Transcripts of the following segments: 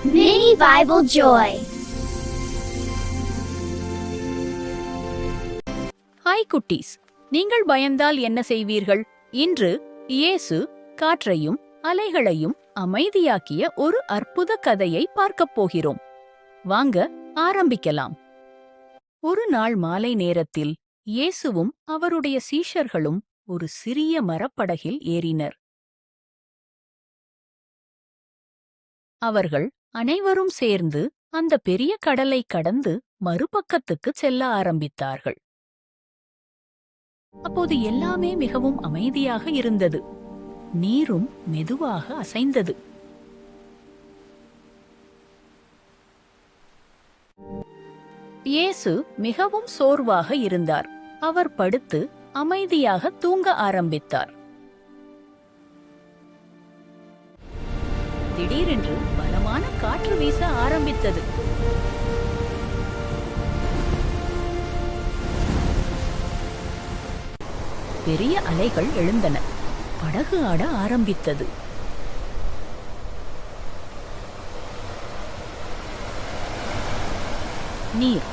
Mini Bible Joy. Hi குட்டீஸ், நீங்கள் பயந்தால் என்ன செய்வீர்கள்? இன்று இயேசு காற்றையும் அலைகளையும் அமைதியாக்கிய ஒரு அற்புத கதையை பார்க்கப் போகிறோம். வாங்க ஆரம்பிக்கலாம். ஒரு நாள் மாலை நேரத்தில் இயேசுவும் அவருடைய சீஷர்களும் ஒரு சிறிய மரப்படகில் ஏறினர். அவர்கள் அனைவரும் சேர்ந்து அந்த பெரிய கடலை கடந்து மறுபக்கத்துக்கு செல்ல ஆரம்பித்தார்கள். அப்போது எல்லாமே மிகவும் அமைதியாக இருந்தது. நீரும் மெதுவாக அசைந்தது. இயேசு மிகவும் சோர்வாக இருந்தார். அவர் படுத்து அமைதியாக தூங்க ஆரம்பித்தார். திடீரென்று பலமான காற்று வீச ஆரம்பித்தது. பெரிய அலைகள் எழுந்தன. படகு ஆட ஆரம்பித்தது. நீர்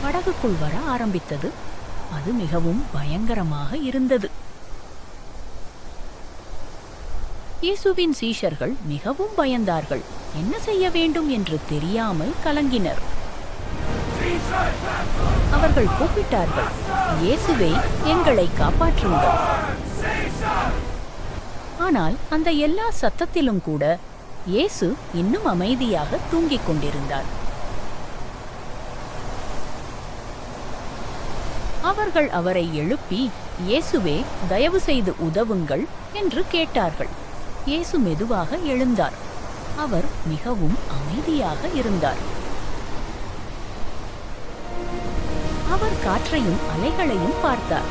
படகுக்குள் வர ஆரம்பித்தது. அது மிகவும் பயங்கரமாக இருந்தது. இயேசுவின் சீஷர்கள் மிகவும் பயந்தார்கள். என்ன செய்ய வேண்டும் என்று தெரியாமல் கலங்கினர். அவர்கள் கூப்பிட்டார்கள், இயேசுவே, எங்களை காப்பாற்றுங்கள். ஆனால் அந்த எல்லா சத்தத்திலும் கூட இயேசு இன்னும் அமைதியாக தூங்கிக் கொண்டிருந்தார். அவர்கள் அவரை எழுப்பி, இயேசுவே, தயவு செய்து உதவுங்கள் என்று கேட்டார்கள். இயேசு மெதுவாக எழுந்தார். அவர் மிகவும் அமைதியாக இருந்தார். அவர் காற்றையும் அலைகளையும் பார்த்தார்.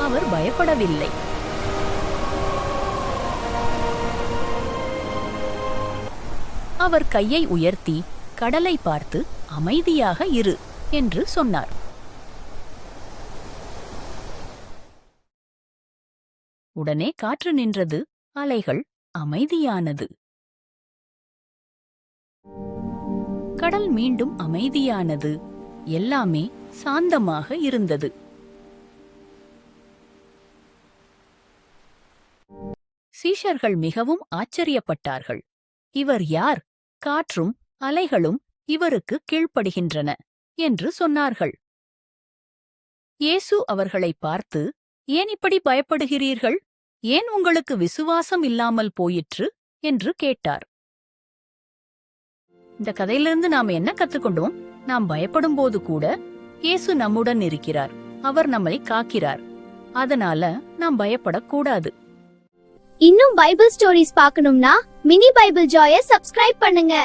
அவர் பயப்படவில்லை. அவர் கையை உயர்த்தி கடலை பார்த்து, அமைதியாக இரு என்று சொன்னார். உடனே காற்று நின்றது. அலைகள் அமைதியானது. கடல் மீண்டும் அமைதியானது. எல்லாமே சாந்தமாக இருந்தது. சீஷர்கள் மிகவும் ஆச்சரியப்பட்டார்கள். இவர் யார்? காற்றும் அலைகளும் இவருக்கு கீழ்ப்படுகின்றன என்று சொன்னார்கள். இயேசு அவர்களை பார்த்து, ஏன் இப்படி பயப்படுகிறீர்கள்? ஏன் உங்களுக்கு விசுவாசம் இல்லாமல் போயிற்று என்று கேட்டார். இந்த கதையிலிருந்து நாம் என்ன கத்துக்கொண்டோம்? நாம் பயப்படும் போது கூட இயேசு நம்முடன் இருக்கிறார். அவர் நம்மை காக்கிறார். அதனால நாம் பயப்படக்கூடாது. இன்னும் பைபிள் ஸ்டோரிஸ் பார்க்கணும்னா மினி பைபிள் ஜாயை சப்ஸ்கிரைப் பண்ணுங்க.